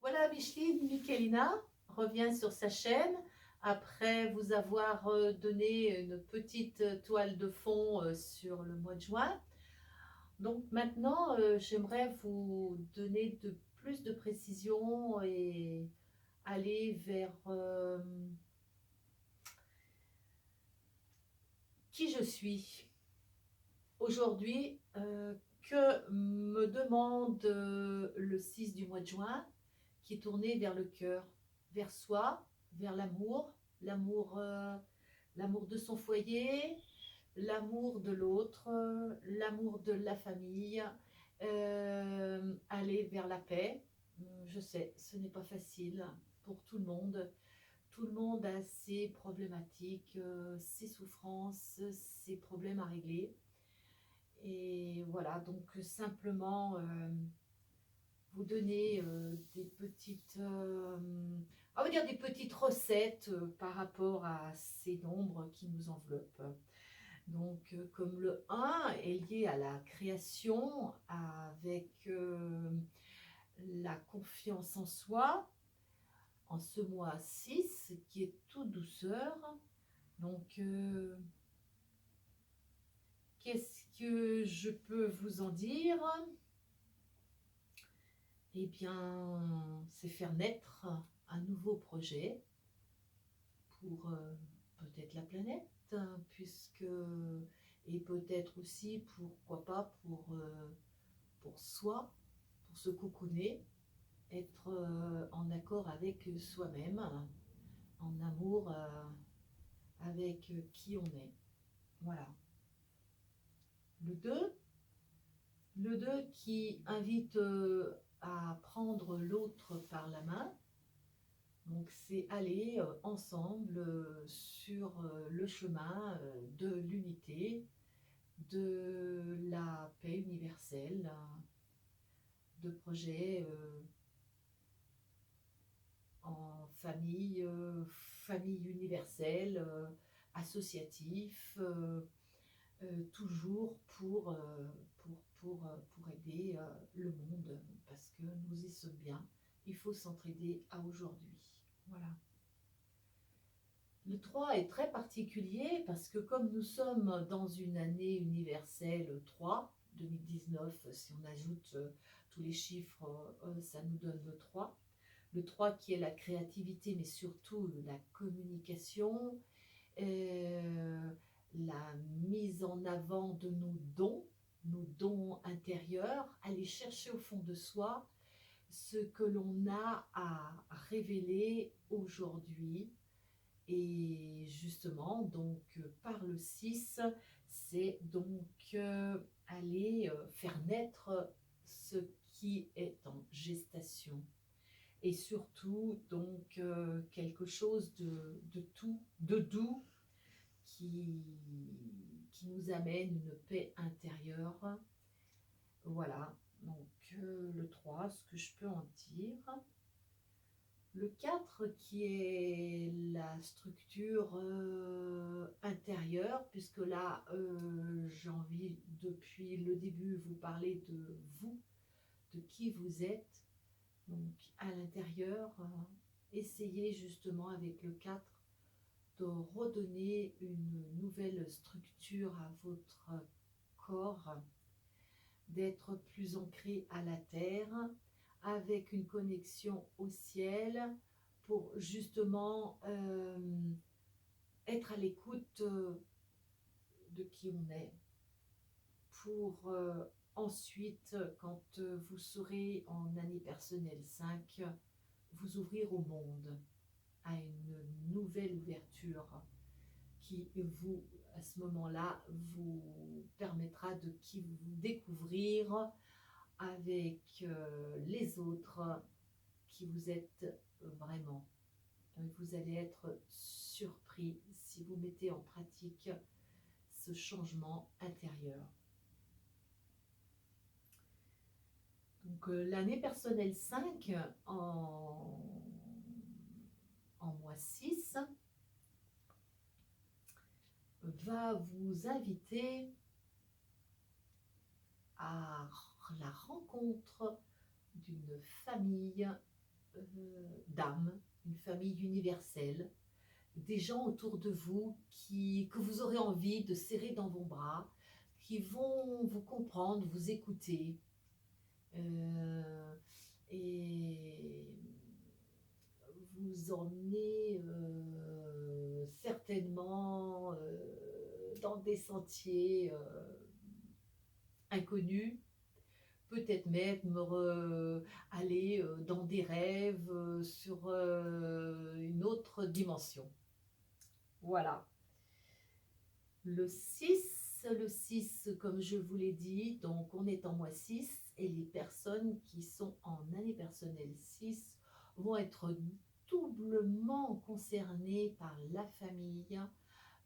Voilà, Micheline Michelina revient sur sa chaîne après vous avoir donné une petite toile de fond sur le mois de juin. Donc maintenant, j'aimerais vous donner plus de précision et aller vers qui je suis aujourd'hui. Que me demande le 6 du mois de juin, qui est tourné vers le cœur, vers soi, vers l'amour, l'amour de son foyer, l'amour de l'autre, l'amour de la famille, aller vers la paix. Je sais, ce n'est pas facile pour tout le monde. Tout le monde a ses problématiques, ses souffrances, ses problèmes à régler. Et voilà, donc simplement vous donner des petites, on va dire des petites recettes par rapport à ces nombres qui nous enveloppent. Donc, comme le 1 est lié à la création avec la confiance en soi, en ce mois 6 qui est tout douceur. Donc, qu'est-ce que je peux vous en dire? Eh bien, c'est faire naître un nouveau projet pour peut-être la planète, hein, puisque et peut-être aussi, pourquoi pas, pour soi, pour se cocooner, être en accord avec soi-même, en amour avec qui on est. Voilà. Le 2, le 2 qui invite à prendre l'autre par la main. Donc c'est aller ensemble sur le chemin de l'unité, de la paix universelle, de projets en famille, famille universelle, associatif, toujours pour aider le monde, parce que nous y sommes bien. Il faut s'entraider à aujourd'hui. Voilà. Le 3 est très particulier parce que comme nous sommes dans une année universelle 3, 2019, si on ajoute tous les chiffres, ça nous donne le 3. Le 3 qui est la créativité, mais surtout la communication, la mise en avant de nos dons intérieurs, aller chercher au fond de soi ce que l'on a à révéler aujourd'hui. Et justement, donc par le 6, c'est donc aller faire naître ce qui est en gestation. Et surtout, donc, quelque chose de doux, qui, qui nous amène une paix intérieure. Voilà, donc le 3, ce que je peux en dire. Le 4 qui est la structure intérieure, puisque là, j'ai envie depuis le début vous parler de vous, de qui vous êtes. Donc à l'intérieur, essayez justement avec le 4 de redonner une nouvelle structure à votre corps, d'être plus ancré à la terre, avec une connexion au ciel, pour justement être à l'écoute de qui on est, pour ensuite, quand vous serez en année personnelle 5, vous ouvrir au monde, à une nouvelle ouverture qui vous, à ce moment-là, vous permettra de vous découvrir avec les autres qui vous êtes vraiment. Vous allez être surpris si vous mettez en pratique ce changement intérieur. Donc l'année personnelle 5 en mois 6 va vous inviter à la rencontre d'une famille d'âme, une famille universelle, des gens autour de vous que vous aurez envie de serrer dans vos bras, qui vont vous comprendre, vous écouter, euh, et vous emmener certainement dans des sentiers inconnus, peut-être même aller dans des rêves sur une autre dimension. Voilà. Le 6, comme je vous l'ai dit, donc on est en mois 6 et les personnes qui sont en année personnelle 6 vont être doublement concernées par la famille,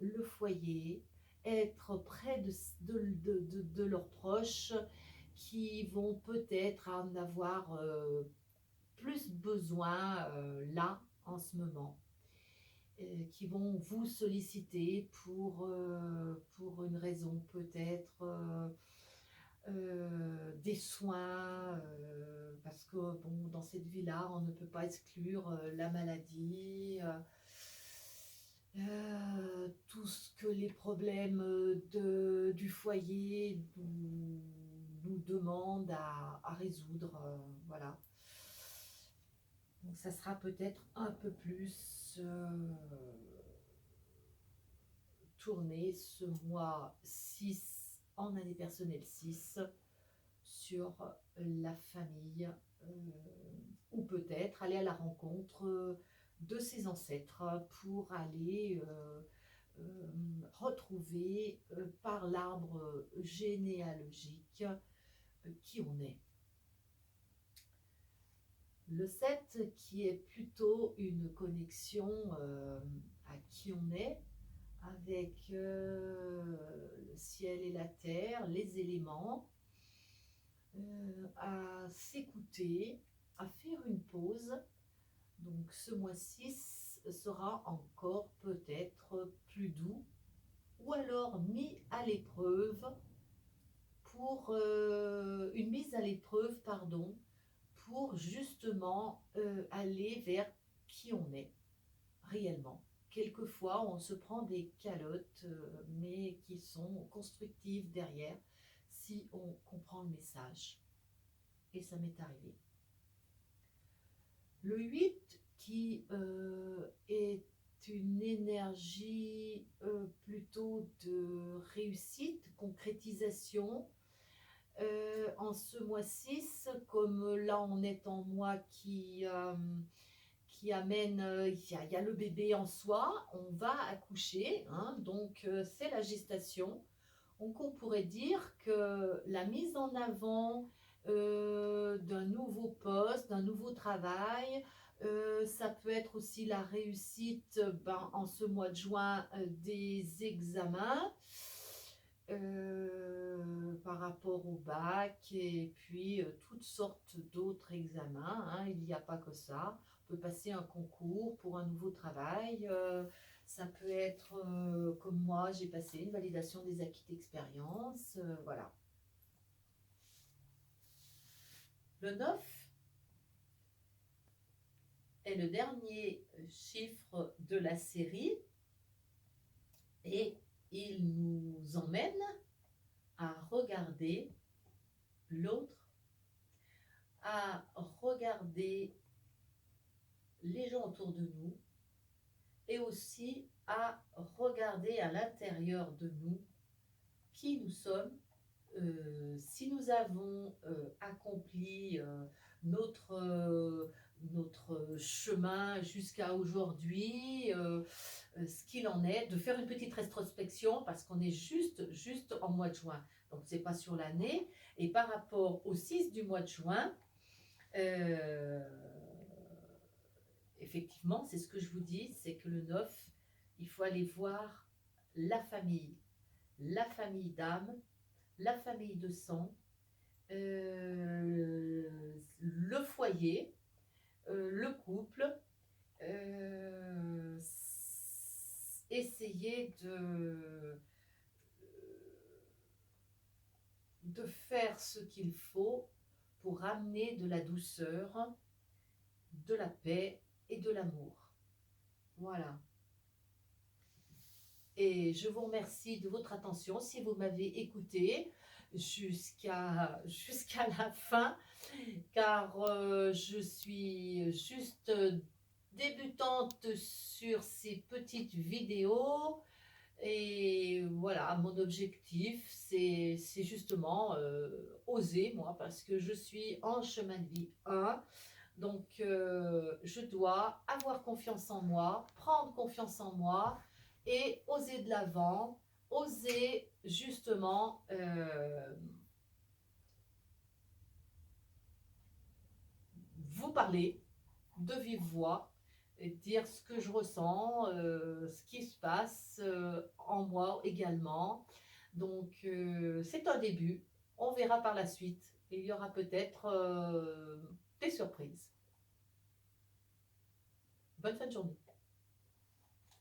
le foyer, être près de leurs proches qui vont peut-être en avoir plus besoin là en ce moment, qui vont vous solliciter pour une raison peut-être des soins, parce que bon, dans cette vie-là, on ne peut pas exclure la maladie, tout ce que les problèmes du foyer nous demandent à résoudre. Voilà. Donc ça sera peut-être un peu plus tourné ce mois 6 en année personnelle 6 sur la famille, ou peut-être aller à la rencontre de ses ancêtres pour aller retrouver par l'arbre généalogique qui on est. Le 7 qui est plutôt une connexion à qui on est, avec le ciel et la terre, les éléments, à s'écouter, à faire une pause. Donc ce mois 6 sera encore peut-être plus doux, ou alors mis à l'épreuve pour une mise à l'épreuve, pardon, pour justement aller vers qui on est réellement. Quelquefois, on se prend des calottes, mais qui sont constructives derrière, si on comprend le message. Et ça m'est arrivé. Le 8, qui est une énergie plutôt de réussite, concrétisation. En ce mois 6, comme là on est en mois qui amène, il y a le bébé en soi, on va accoucher, hein, donc c'est la gestation. Donc on pourrait dire que la mise en avant d'un nouveau poste, d'un nouveau travail, ça peut être aussi la réussite en ce mois de juin des examens par rapport au bac, et puis toutes sortes d'autres examens, hein, il n'y a pas que ça. On peut passer un concours pour un nouveau travail, ça peut être comme moi, j'ai passé une validation des acquis d'expérience, voilà. Le 9 est le dernier chiffre de la série et il nous emmène à regarder l'autre, à regarder les gens autour de nous, et aussi à regarder à l'intérieur de nous qui nous sommes, si nous avons accompli notre chemin jusqu'à aujourd'hui, ce qu'il en est, de faire une petite rétrospection parce qu'on est juste en mois de juin. Donc c'est pas sur l'année. Et par rapport au 6 du mois de juin, euh, effectivement, c'est ce que je vous dis, c'est que le 9, il faut aller voir la famille d'âme, la famille de sang, le foyer, le couple, essayer de faire ce qu'il faut pour amener de la douceur, de la paix et de l'amour. Voilà. Et je vous remercie de votre attention si vous m'avez écouté jusqu'à la fin, car je suis juste débutante sur ces petites vidéos. Et voilà, mon objectif, c'est justement oser, moi, parce que je suis en chemin de vie 1. Donc, je dois avoir confiance en moi, prendre confiance en moi et oser de l'avant, oser justement vous parler de vive voix, et dire ce que je ressens, ce qui se passe en moi également. Donc, c'est un début. On verra par la suite. Il y aura peut-être des surprises. Bonne fin de journée.